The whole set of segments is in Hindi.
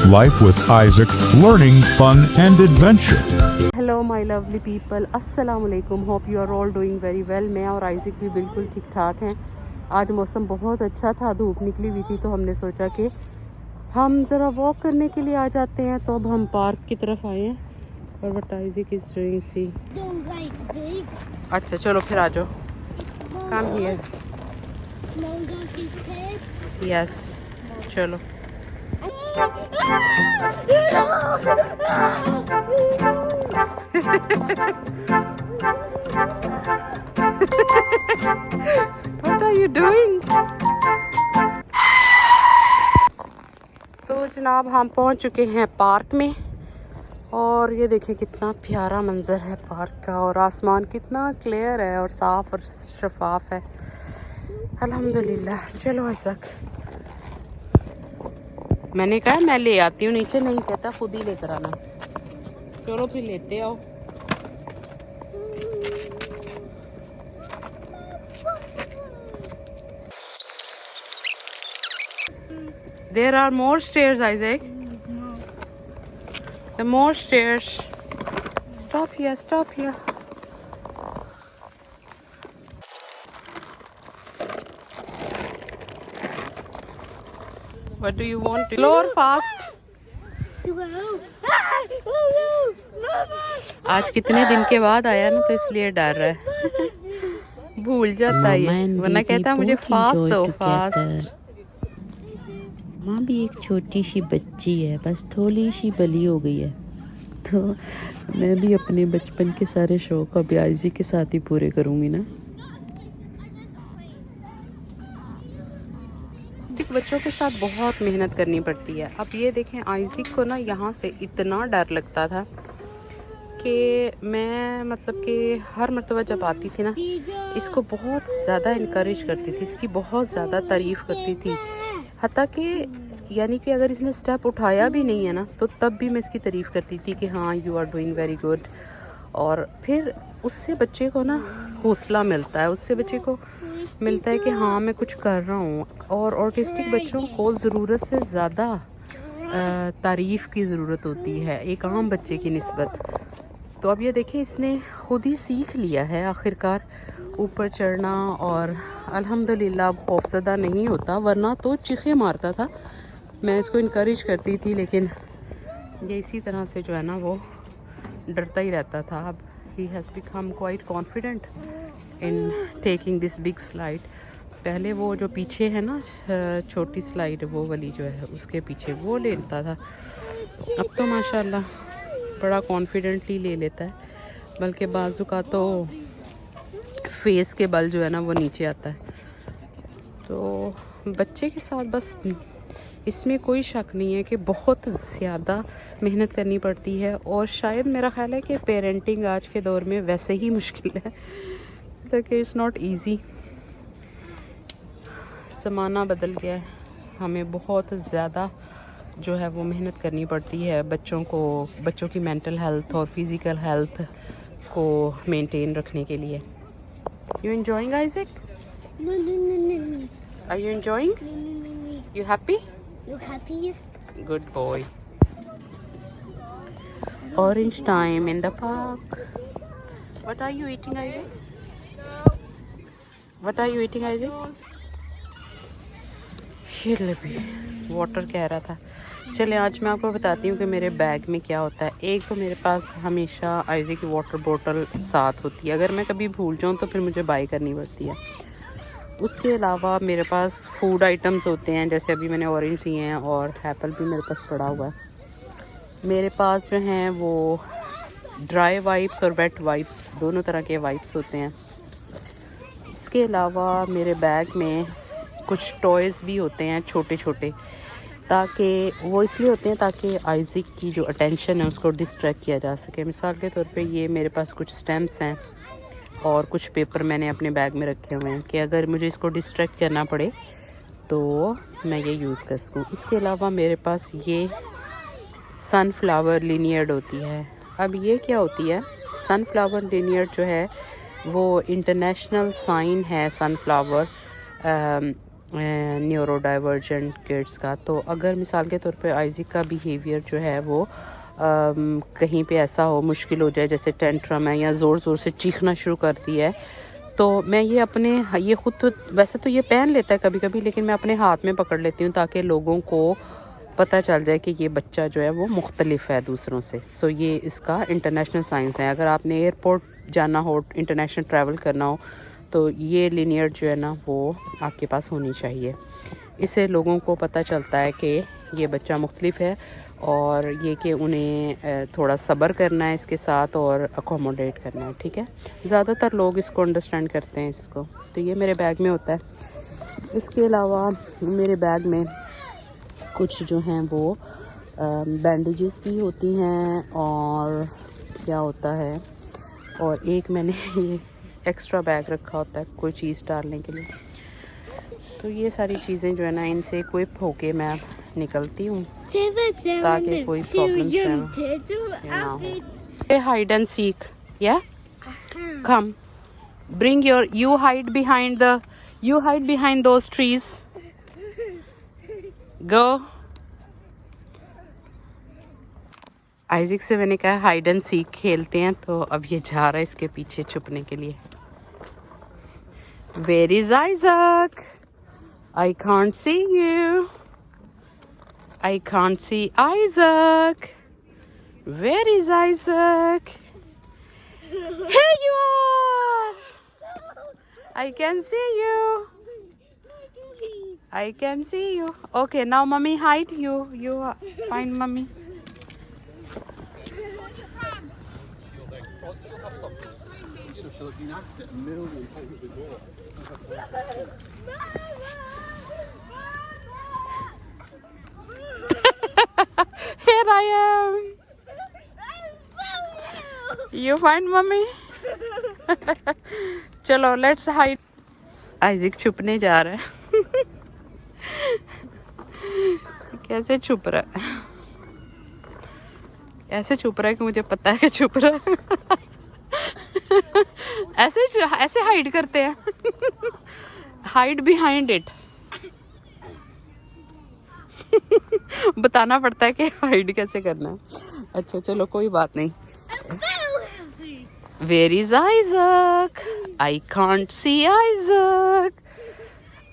Life with Isaac, learning, fun and adventure. Hello my lovely people, अस्सलाम वालेकुम। Hope you are all doing very well. मैं और आइज़िक भी बिल्कुल ठीक ठाक हैं। आज मौसम बहुत अच्छा था, धूप निकली हुई थी, तो हमने सोचा कि हम ज़रा वॉक करने के लिए आ जाते हैं। तो अब हम पार्क की तरफ आए हैं और व्हाट आइज़िक इज डूइंग सी। अच्छा चलो फिर आ जाओ, कम हियर। यस चलो। What are you doing? तो जनाब हम पहुंच चुके हैं पार्क में और ये देखें कितना प्यारा मंजर है पार्क का, और आसमान कितना क्लियर है और साफ और शफाफ है। अल्हम्दुलिल्लाह। चलो ऐसा मैंने कहा मैं ले आती हूँ नीचे, नहीं कहता खुद ही लेकर आना। चलो फिर लेते आओ। There are more stairs, Isaac. The more stairs. Stop here, stop here. What do you want to? Slow or fast? आज कितने दिन के बाद आया ना, तो इसलिए डर रहा है। भूल जाता है ये, वरना कहता है मुझे फास्ट हो फास्ट। माँ भी एक छोटी सी बच्ची है, बस थोड़ी सी बली हो गई है। तो मैं भी अपने बचपन के सारे शौक अब आइज़ी के साथ ही पूरे करूँगी ना। बच्चों के साथ बहुत मेहनत करनी पड़ती है। अब ये देखें, आइज़िक को ना यहाँ से इतना डर लगता था कि मैं मतलब कि हर मर्तबा जब आती थी ना, इसको बहुत ज़्यादा इनकरेज करती थी, इसकी बहुत ज़्यादा तारीफ़ करती थी। हत्ता कि यानी कि अगर इसने स्टेप उठाया भी नहीं है ना, तो तब भी मैं इसकी तारीफ़ करती थी कि हाँ you are doing very good. और फिर उससे बच्चे को ना हौसला मिलता है, उससे बच्चे को मिलता है कि हाँ मैं कुछ कर रहा हूँ। और ऑटिस्टिक बच्चों को ज़रूरत से ज़्यादा तारीफ़ की ज़रूरत होती है एक आम बच्चे की निस्बत। तो अब ये देखिए, इसने खुद ही सीख लिया है आखिरकार ऊपर चढ़ना, और अल्हम्दुलिल्लाह अब खौफज़दा नहीं होता, वरना तो चीखे मारता था। मैं इसको इनकरेज करती थी, लेकिन ये इसी तरह से जो है ना वो डरता ही रहता था। अब he has become quite confident in taking this big slide. पहले वो जो पीछे है ना छोटी स्लाइड, वो वाली जो है उसके पीछे वो लेता था, अब तो माशाल्लाह बड़ा कॉन्फिडेंटली ले लेता है। बल्कि बाजू का तो फेस के बल जो है ना वो नीचे आता है। तो बच्चे के साथ बस इसमें कोई शक नहीं है कि बहुत ज़्यादा मेहनत करनी पड़ती है, और शायद मेरा ख़्याल है कि पेरेंटिंग आज के दौर में वैसे ही मुश्किल है, कि इट्स नॉट इजी। ज़माना बदल गया है, हमें बहुत ज़्यादा जो है वो मेहनत करनी पड़ती है बच्चों की मेंटल हेल्थ और फिज़िकल हेल्थ को मेंटेन रखने के लिए। You enjoying Isaac? Are you enjoying? You happy? Good boy. Orange time in the park. What are you eating, Isaac? What are you eating, Isaac? Jalebi. Water कह रहा था। चलें आज मैं आपको बताती हूँ कि मेरे बैग में क्या होता है। एक तो मेरे पास हमेशा आइज़िक की वाटर बोतल साथ होती है, अगर मैं कभी भूल जाऊँ तो फिर मुझे बाय करनी पड़ती है। उसके अलावा मेरे पास फूड आइटम्स होते हैं, जैसे अभी मैंने ऑरेंज लिए हैं और एप्पल भी मेरे पास पड़ा हुआ है। मेरे पास जो हैं वो ड्राई वाइप्स और वेट वाइप्स, दोनों तरह के वाइप्स होते हैं। इसके अलावा मेरे बैग में कुछ टॉयज़ भी होते हैं छोटे छोटे, ताकि वो इसलिए होते हैं ताकि आइज़िक की जो अटेंशन है उसको डिस्ट्रैक्ट किया जा सके। मिसाल के तौर पे ये मेरे पास कुछ स्टैम्प्स हैं और कुछ पेपर मैंने अपने बैग में रखे हुए हैं कि अगर मुझे इसको डिस्ट्रैक्ट करना पड़े तो मैं ये यूज़ कर सकूँ। इसके अलावा मेरे पास ये सनफ्लावर लिनियर्ड होती है। अब ये क्या होती है? सनफ्लावर लिनियर्ड जो है वो इंटरनेशनल साइन है सनफ्लावर न्यूरो डाइवर्जेंट किड्स का। तो अगर मिसाल के तौर पे आइज़िक का बिहेवियर जो है वो कहीं पे ऐसा हो, मुश्किल हो जाए, जैसे टेंट्रम है या ज़ोर ज़ोर से चीखना शुरू करती है, तो मैं ये ख़ुद तो वैसे तो ये पहन लेता है कभी कभी, लेकिन मैं अपने हाथ में पकड़ लेती हूँ ताकि लोगों को पता चल जाए कि ये बच्चा जो है वो मुख्तलिफ है दूसरों से। सो ये इसका इंटरनेशनल साइंस है। अगर आपने एयरपोर्ट जाना हो, इंटरनेशनल ट्रैवल करना हो, तो ये लिनियर जो है ना वो आपके पास होनी चाहिए। इससे लोगों को पता चलता है कि ये बच्चा मुख्तलिफ है और ये कि उन्हें थोड़ा सब्र करना है इसके साथ और अकोमोडेट करना है। ठीक है, ज़्यादातर लोग इसको अंडरस्टैंड करते हैं इसको। तो ये मेरे बैग में होता है। इसके अलावा मेरे बैग में कुछ जो हैं वो बैंडेजेस भी होती हैं और क्या होता है, और एक मैंने ये एक्स्ट्रा बैग रखा होता है कोई चीज़ डालने के लिए। तो ये सारी चीज़ें जो है ना, इनसे इक्विप होके मैं निकलती हूँ ताकि कोई प्रॉब्लम ना हो। हाइड एंड सीक, या come bring your, you hide behind those trees, go. Isaac से मैंने कहा हाइड एंड सीक खेलते हैं, तो अब ये जा रहा है इसके पीछे छुपने के लिए। Where is Isaac? I can't see you. I can't see Isaac. Where is Isaac? Here you are. I can see you. I can see you. Okay, now mommy hide you. You find mommy. Here I am. You find mommy? चलो let's hide. आइज़िक छुपने जा रहा है। कैसे छुप रहा है? ऐसे छुप रहा है कि मुझे पता है कि छुप रहा है। ऐसे हाइड करते हैं। Hide behind it. बताना पड़ता है कि हाइड कैसे करना है। अच्छा चलो कोई बात नहीं। Where is Isaac? I can't see Isaac.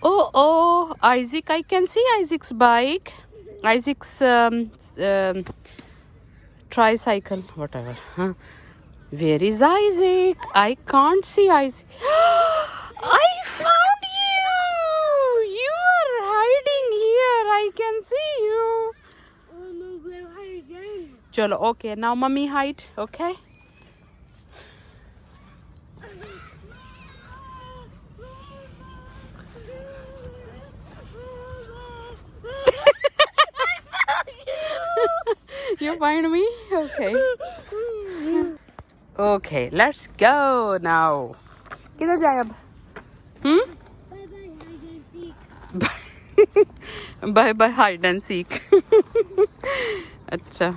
Oh, Isaac, I can see Isaac's bike. Isaac's tricycle, whatever. Huh? Where is Isaac? I can't see Isaac. I found you! You are hiding here. I can see you. Oh no, we're hiding. Chalo, okay. Now mommy hide, okay? You find me? Okay. Okay, let's go now. किधर जाए अब? Bye bye hide and seek. अच्छा.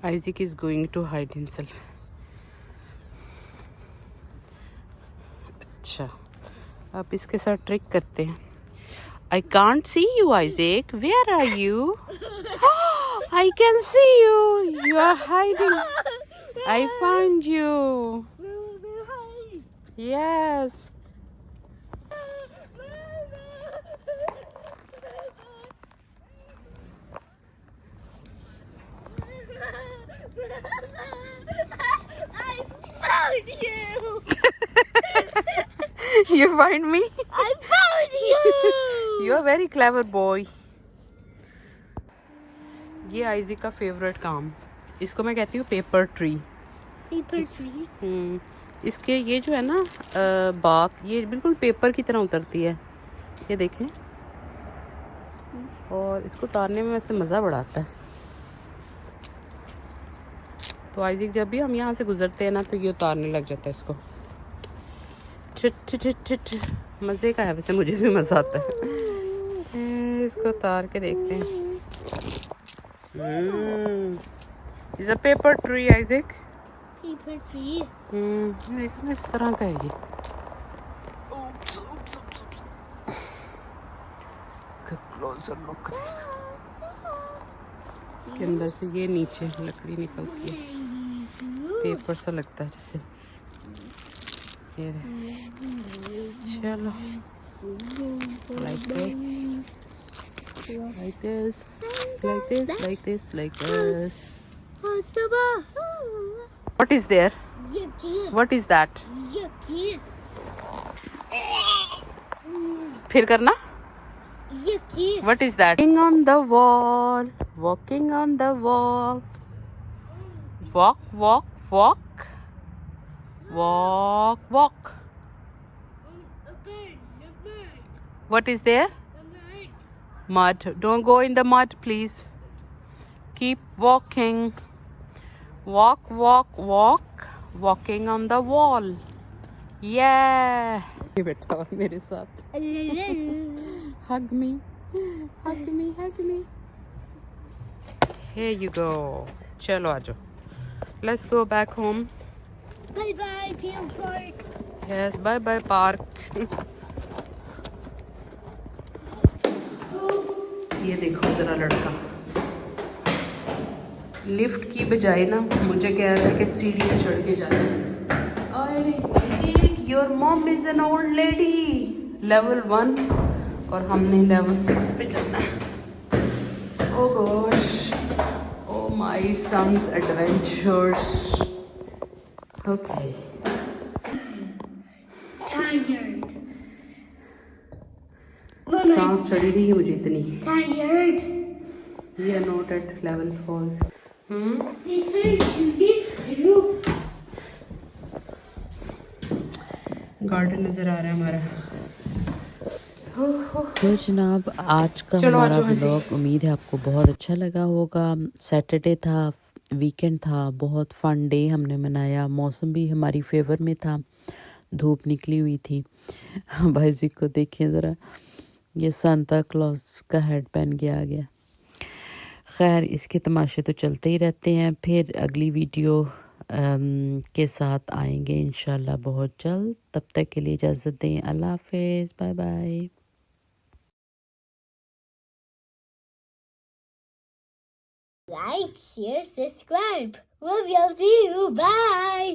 Isaac is going to hide himself. अच्छा. अब इसके साथ ट्रिक करते हैं. I can't see you, Isaac. Where are you? I can see you. You are hiding. I found you. Yes. I found you. You find me? I found you. You are very clever boy. ये आइज़िक का फेवरेट काम, इसको मैं कहती हूँ पेपर ट्री। Paper tree. इसके ये जो है ना बाक, ये बिल्कुल पेपर की तरह उतरती है, ये देखें, और इसको उतारने में वैसे मज़ा बड़ा आता है। तो आइज़िक जब भी हम यहाँ से गुजरते हैं ना, तो ये उतारने लग जाता है इसको। मज़े का है, वैसे मुझे भी मज़ा आता है। इसको उतार के देखते हैं। Is a paper tree Isaac. Paper tree. देखना इस तरह का है ये। Closer look. इसके अंदर से ये नीचे लकड़ी निकलती है, पेपर सा लगता है जैसे। ये चलो like this, like this, like this, like this, like this. What is there? You kid. What is that? You kid. फिर करना। You kid. What is that? Walking on the wall, walking on the wall. Walk, walk, walk. Walk, walk. A bird. A bird. What is there? A bird. Mud. Don't go in the mud, please. Keep walking. Walk, walk, walk. Walking on the wall. Yeah. ये बैठा हुआ मेरे साथ। Hug me. Hug me, hug me. Here you go. चलो आजो. Let's go back home. Bye bye, Peel Park. Yes, bye bye park. ये देखो जरा लड़का लिफ्ट की बजाय ना मुझे कह रहा है कि सीढ़ियाँ चढ़ के जाना है। Your mom is an old lady. Level 1 और हमने लेवल 6 पे जाना है। Oh gosh, oh my sons adventures. Okay Tired. सांस चढ़ी रही है मुझे इतनी। Tired. We are not at level 4. Garden नजर आ रहा है हमारा। तो जनाब आज का चलो हमारा आज वैसे। व्लॉग उम्मीद है आपको बहुत अच्छा लगा होगा। सैटरडे था, वीकेंड था, बहुत फन डे हमने मनाया। मौसम भी हमारी फेवर में था, धूप निकली हुई थी। भाई जी को देखिए ज़रा, ये सांता क्लॉज का हेड पहन के आ गया। खैर इसके तमाशे तो चलते ही रहते हैं। फिर अगली वीडियो के साथ आएंगे इंशाल्लाह बहुत जल्द। तब तक के लिए इजाज़त दें। अल्लाह हाफिज़, bye bye. Like, share, subscribe. Love you. See you. Bye.